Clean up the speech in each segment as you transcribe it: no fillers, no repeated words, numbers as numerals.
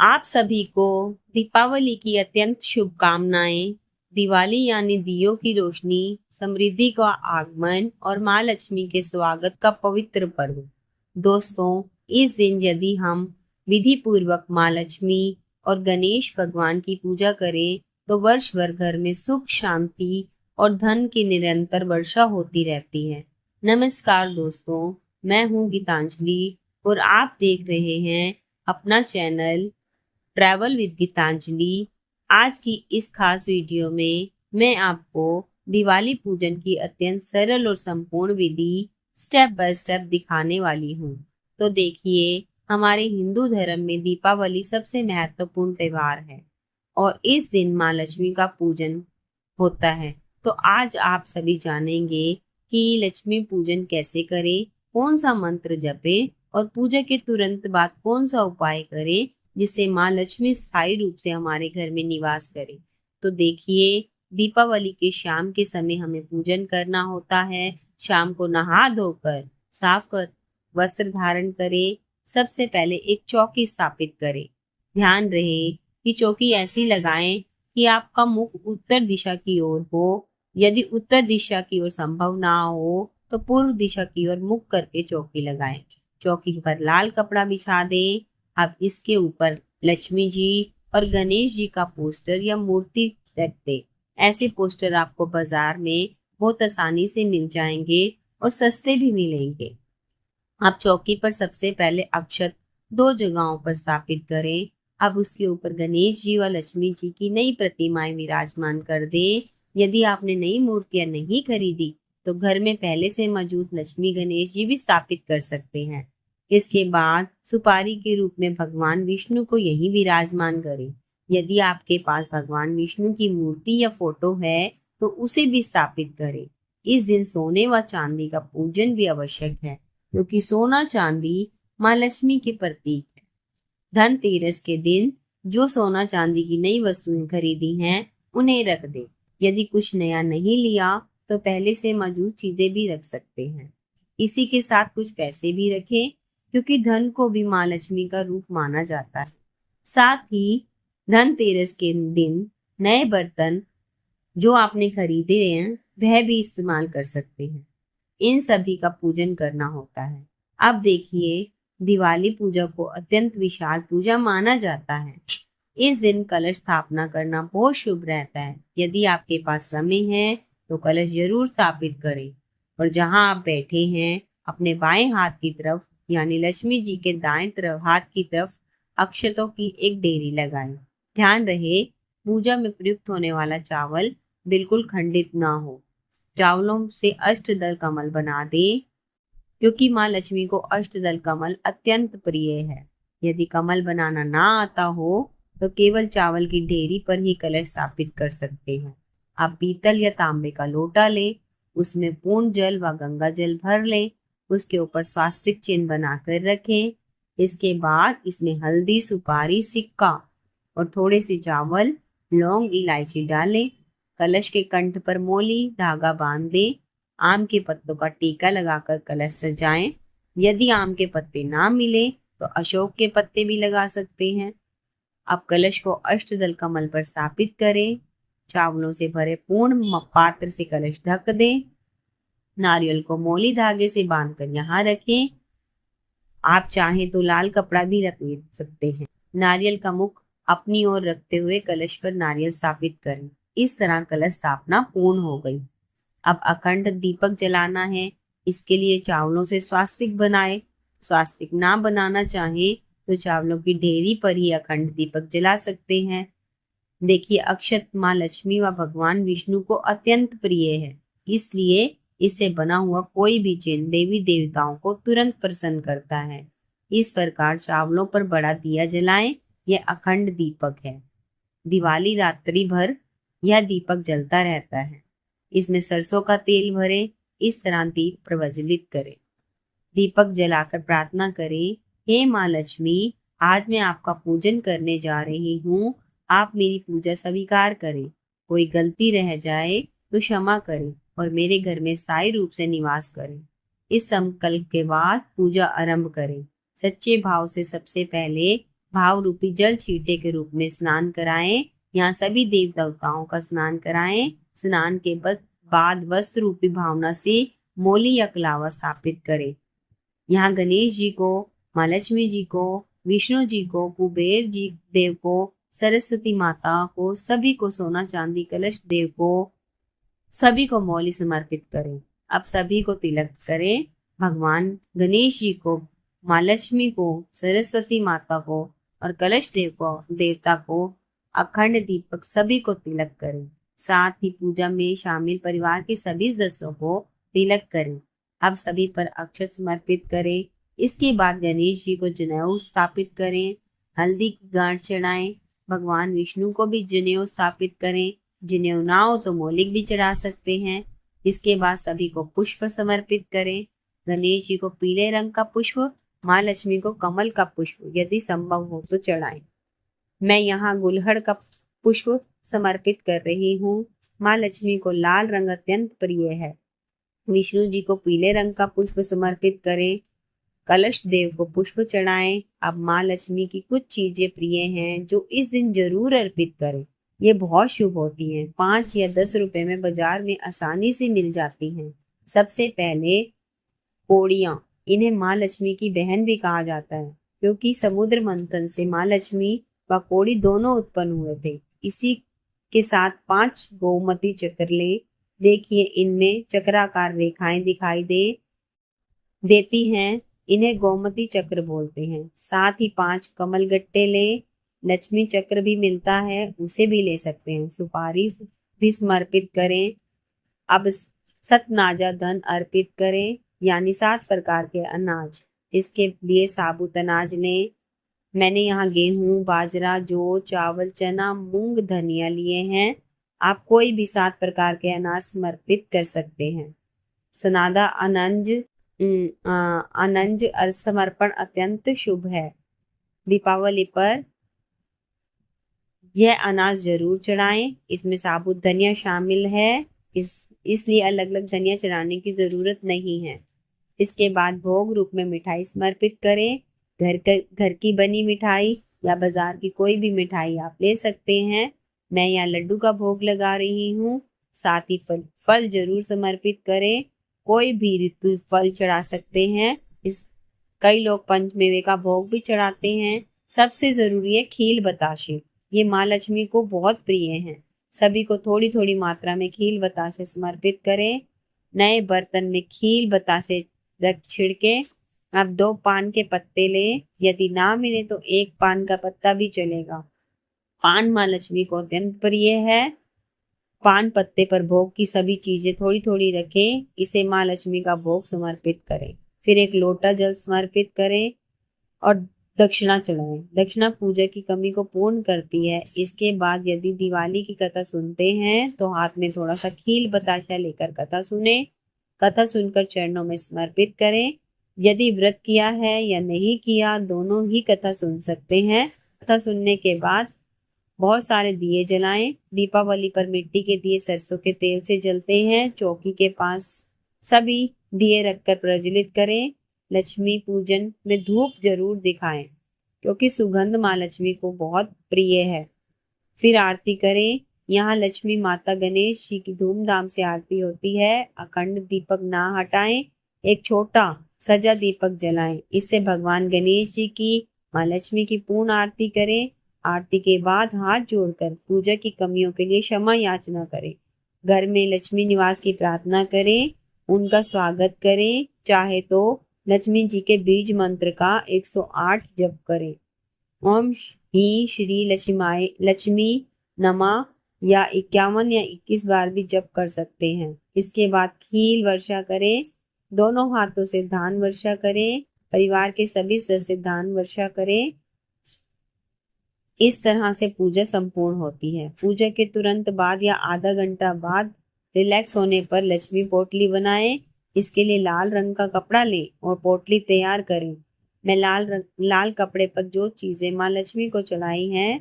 आप सभी को दीपावली की अत्यंत शुभकामनाएं। दिवाली यानी दियों की रोशनी, समृद्धि का आगमन और माँ लक्ष्मी के स्वागत का पवित्र पर्व। दोस्तों, इस दिन यदि हम विधि पूर्वक माँ लक्ष्मी और गणेश भगवान की पूजा करें तो वर्ष भर घर में सुख, शांति और धन की निरंतर वर्षा होती रहती है। नमस्कार दोस्तों, मैं हूँ गीतांजलि और आप देख रहे हैं अपना चैनल ट्रैवल विद गीतांजलि। आज की इस खास वीडियो में मैं आपको दिवाली पूजन की अत्यंत सरल और संपूर्ण विधि स्टेप बाय स्टेप दिखाने वाली हूँ। तो देखिए, हमारे हिंदू धर्म में दीपावली सबसे महत्वपूर्ण त्योहार है और इस दिन माँ लक्ष्मी का पूजन होता है। तो आज आप सभी जानेंगे कि लक्ष्मी पूजन कैसे करें, कौन सा मंत्र जपें और पूजा के तुरंत बाद कौन सा उपाय करें जिससे माँ लक्ष्मी स्थायी रूप से हमारे घर में निवास करे। तो देखिए, दीपावली के शाम के समय हमें पूजन करना होता है। शाम को नहा धोकर साफ कर वस्त्र धारण करें। सबसे पहले एक चौकी स्थापित करें। ध्यान रहे कि चौकी ऐसी लगाएं कि आपका मुख उत्तर दिशा की ओर हो। यदि उत्तर दिशा की ओर संभव ना हो तो पूर्व दिशा की ओर मुख करके चौकी लगाएं। चौकी पर लाल कपड़ा बिछा दें। अब इसके ऊपर लक्ष्मी जी और गणेश जी का पोस्टर या मूर्ति रख दे। ऐसे पोस्टर आपको बाजार में बहुत आसानी से मिल जाएंगे और सस्ते भी मिलेंगे। आप चौकी पर सबसे पहले अक्षत 2 जगहों पर स्थापित करें। अब उसके ऊपर गणेश जी व लक्ष्मी जी की नई प्रतिमाएं विराजमान कर दें। यदि आपने नई मूर्तियां नहीं खरीदी तो घर में पहले से मौजूद लक्ष्मी गणेश जी भी स्थापित कर सकते हैं। इसके बाद सुपारी के रूप में भगवान विष्णु को यहीं विराजमान करें। यदि आपके पास भगवान विष्णु की मूर्ति या फोटो है तो उसे भी स्थापित करें। इस दिन सोने व चांदी का पूजन भी आवश्यक है क्योंकि सोना चांदी माँ लक्ष्मी के प्रतीक है। धनतेरस के दिन जो सोना चांदी की नई वस्तुएं खरीदी हैं उन्हें रख दें। यदि कुछ नया नहीं लिया तो पहले से मौजूद चीजें भी रख सकते हैं। इसी के साथ कुछ पैसे भी रखें क्योंकि धन को भी माँ लक्ष्मी का रूप माना जाता है। साथ ही धनतेरस के दिन नए बर्तन जो आपने खरीदे हैं वह भी इस्तेमाल कर सकते हैं। इन सभी का पूजन करना होता है। अब देखिए, दिवाली पूजा को अत्यंत विशाल पूजा माना जाता है। इस दिन कलश स्थापना करना बहुत शुभ रहता है। यदि आपके पास समय है तो कलश जरूर स्थापित करें और जहां आप बैठे हैं अपने बाएं हाथ की तरफ यानी लक्ष्मी जी के दाएं तरफ हाथ की तरफ अक्षतों की एक ढेरी लगाएं। ध्यान रहे, पूजा में प्रयुक्त होने वाला चावल बिल्कुल खंडित ना हो। चावलों से अष्टदल कमल बना दें क्योंकि माँ लक्ष्मी को अष्टदल कमल अत्यंत प्रिय है। यदि कमल बनाना ना आता हो तो केवल चावल की ढेरी पर ही कलश स्थापित कर सकते हैं। आप पीतल या तांबे का लोटा लें, उसमें पूर्ण जल व गंगा जल भर लें, उसके ऊपर स्वास्तिक चिन्ह बनाकर रखें। इसके बाद इसमें हल्दी, सुपारी, सिक्का और थोड़े से चावल, लौंग, इलायची डालें। कलश के कंठ पर मोली धागा बांध दें। आम के पत्तों का टीका लगाकर कलश सजाएं। यदि आम के पत्ते ना मिले तो अशोक के पत्ते भी लगा सकते हैं। अब कलश को अष्टदल कमल पर स्थापित करें। चावलों से भरे पूर्ण पात्र से कलश ढक दें। नारियल को मोली धागे से बांधकर यहाँ रखें। आप चाहें तो लाल कपड़ा भी रख सकते हैं। नारियल का मुख अपनी ओर रखते हुए कलश पर नारियल स्थापित करें। इस तरह कलश स्थापना पूर्ण हो गई। अब अखंड दीपक जलाना है। इसके लिए चावलों से स्वास्तिक बनाए। स्वास्तिक ना बनाना चाहे तो चावलों की ढेरी पर ही अखंड दीपक जला सकते हैं। देखिए, अक्षत माँ लक्ष्मी व भगवान विष्णु को अत्यंत प्रिय है, इसलिए इससे बना हुआ कोई भी चिन्ह देवी देवताओं को तुरंत प्रसन्न करता है। इस प्रकार चावलों पर बड़ा दिया जलाएं। यह अखंड दीपक है। दिवाली रात्रि भर यह दीपक जलता रहता है। इसमें सरसों का तेल भरें। इस तरह दीप प्रज्वलित करें। दीपक जलाकर प्रार्थना करें, हे माँ लक्ष्मी, आज मैं आपका पूजन करने जा रही हूँ। आप मेरी पूजा स्वीकार करें। कोई गलती रह जाए तो क्षमा करें और मेरे घर में स्थायी रूप से निवास करें। इस संकल्प के बाद पूजा आरंभ करें। सच्चे भाव से सबसे पहले भाव रूपी जल छींटे के रूप में स्नान कराएं। यहाँ सभी देव देवताओं का स्नान कराएं। स्नान के बाद वस्त्र रूपी भावना से मोली या कलावा स्थापित करें। यहाँ गणेश जी को, माँ लक्ष्मी जी को, विष्णु जी को, कुबेर जी देव को, सरस्वती माता को, सभी को सोना चांदी कलश देव को, सभी को मौली समर्पित करें। अब सभी को तिलक करें। भगवान गणेश जी को, माँ लक्ष्मी को, सरस्वती माता को और कलश देवता को अखंड दीपक सभी को तिलक करें। साथ ही पूजा में शामिल परिवार के सभी सदस्यों को तिलक करें। अब सभी पर अक्षत समर्पित करें। इसके बाद गणेश जी को जनेऊ स्थापित करें। हल्दी की गांठ चढ़ाएं। भगवान विष्णु को भी जनेऊ स्थापित करें। जनेऊ ना हो तो मौलिक भी चढ़ा सकते हैं। इसके बाद सभी को पुष्प समर्पित करें। गणेश जी को पीले रंग का पुष्प, माँ लक्ष्मी को कमल का पुष्प यदि संभव हो तो चढ़ाएं। मैं यहाँ गुलहड़ का पुष्प समर्पित कर रही हूँ। माँ लक्ष्मी को लाल रंग अत्यंत प्रिय है। विष्णु जी को पीले रंग का पुष्प समर्पित करें। कलश देव को पुष्प चढ़ाएं। अब माँ लक्ष्मी की कुछ चीजें प्रिय हैं जो इस दिन जरूर अर्पित करें। ये बहुत शुभ होती हैं। 5 या 10 रुपए में बाजार में आसानी से मिल जाती हैं। सबसे पहले कोड़ियाँ, इन्हें माँ लक्ष्मी की बहन भी कहा जाता है क्योंकि समुद्र मंथन से माँ लक्ष्मी व कोड़ी दोनों उत्पन्न हुए थे। इसी के साथ 5 गोमती चक्र ले। देखिए इनमें चक्राकार रेखाएं दिखाई देती हैं। इन्हें गोमती चक्र बोलते हैं। साथ ही 5 कमल गट्टे ले। लक्ष्मी चक्र भी मिलता है, उसे भी ले सकते हैं। सुपारी भी समर्पित करें। अब सतनाजा धन अर्पित करें, यानी 7 प्रकार के अनाज। इसके लिए साबुत अनाज लें। मैंने यहाँ गेहूं, बाजरा, जौ, चावल, चना, मूंग, धनिया लिए हैं। आप कोई भी 7 प्रकार के अनाज समर्पित कर सकते हैं। सनादा अनंज समर्पण अत्यंत शुभ है। दीपावली पर यह अनाज जरूर चढ़ाएं। इसमें साबुत धनिया शामिल है, इसलिए अलग अलग धनिया चढ़ाने की जरूरत नहीं है। इसके बाद भोग रूप में मिठाई समर्पित करें। घर की बनी मिठाई या बाजार की कोई भी मिठाई आप ले सकते हैं। मैं यहाँ लड्डू का भोग लगा रही हूँ। साथ ही फल जरूर समर्पित करें। कोई भी ऋतु फल चढ़ा सकते हैं। कई लोग पंचमेवे का भोग भी चढ़ाते हैं। सबसे जरूरी है खील बताशे, ये माँ लक्ष्मी को बहुत प्रिय हैं। सभी को थोड़ी थोड़ी मात्रा में खील बतासे समर्पित करें। नए बर्तन में खील बतासे रख छिड़के। अब 2 पान के पत्ते लें। यदि ना मिले तो 1 पान का पत्ता भी चलेगा। पान माँ लक्ष्मी को अत्यंत प्रिय है। पान पत्ते पर भोग की सभी चीजें थोड़ी थोड़ी रखें। इसे माँ लक्ष्मी का भोग समर्पित करें। फिर 1 लोटा जल समर्पित करें और दक्षिणा चढ़ाएं। दक्षिणा पूजा की कमी को पूर्ण करती है। इसके बाद यदि दिवाली की कथा सुनते हैं तो हाथ में थोड़ा सा खील बताशा लेकर कथा सुने। कथा सुनकर चरणों में समर्पित करें। यदि व्रत किया है या नहीं किया, दोनों ही कथा सुन सकते हैं। कथा सुनने के बाद बहुत सारे दिए जलाएं। दीपावली पर मिट्टी के दिए सरसों के तेल से जलते हैं। चौकी के पास सभी दिए रखकर प्रज्वलित करें। लक्ष्मी पूजन में धूप जरूर दिखाएं क्योंकि सुगंध माँ लक्ष्मी को बहुत प्रिय है। फिर आरती करें। यहाँ लक्ष्मी माता गणेश जी की धूमधाम से आरती होती है। अखंड दीपक ना हटाएं, एक छोटा सजा दीपक जलाएं। इससे भगवान गणेश जी की, माँ लक्ष्मी की पूर्ण आरती करें। आरती के बाद हाथ जोड़कर पूजा की कमियों के लिए क्षमा याचना करें। घर में लक्ष्मी निवास की प्रार्थना करें, उनका स्वागत करें। चाहे तो लक्ष्मी जी के बीज मंत्र का 108 जप करें। ओम ही श्री लक्ष्मी नमः या 51 या 21 बार भी जप कर सकते हैं। इसके बाद खील वर्षा करें। दोनों हाथों से धान वर्षा करें। परिवार के सभी सदस्य धान वर्षा करें। इस तरह से पूजा संपूर्ण होती है। पूजा के तुरंत बाद या आधा घंटा बाद रिलैक्स होने पर लक्ष्मी पोटली बनाएं। इसके लिए लाल रंग का कपड़ा लें और पोटली तैयार करें। मैं लाल कपड़े पर जो चीजें माँ लक्ष्मी को चढ़ाई हैं,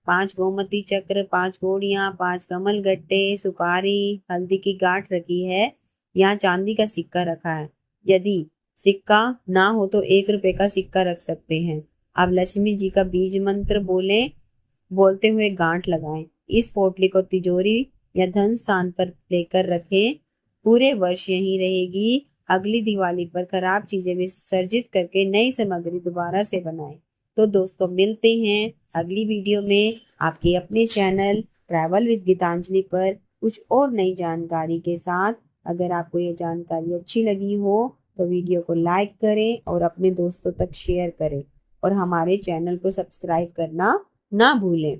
5 गोमती चक्र, 5 घोड़ियाँ, 5 कमल गट्टे, सुपारी, हल्दी की गांठ रखी है। यहाँ चांदी का सिक्का रखा है। यदि सिक्का ना हो तो 1 रुपए का सिक्का रख सकते हैं। अब लक्ष्मी जी का बीज मंत्र बोलते हुए गांठ लगाएं। इस पोटली को तिजोरी या धन स्थान पर लेकर रखें। पूरे वर्ष यहीं रहेगी। अगली दिवाली पर खराब चीजें विसर्जित करके नई सामग्री दोबारा से बनाएं। तो दोस्तों मिलते हैं अगली वीडियो में आपके अपने चैनल ट्रैवल विद गीतांजलि पर कुछ और नई जानकारी के साथ। अगर आपको ये जानकारी अच्छी लगी हो तो वीडियो को लाइक करें और अपने दोस्तों तक शेयर करें और हमारे चैनल को सब्सक्राइब करना ना भूलें।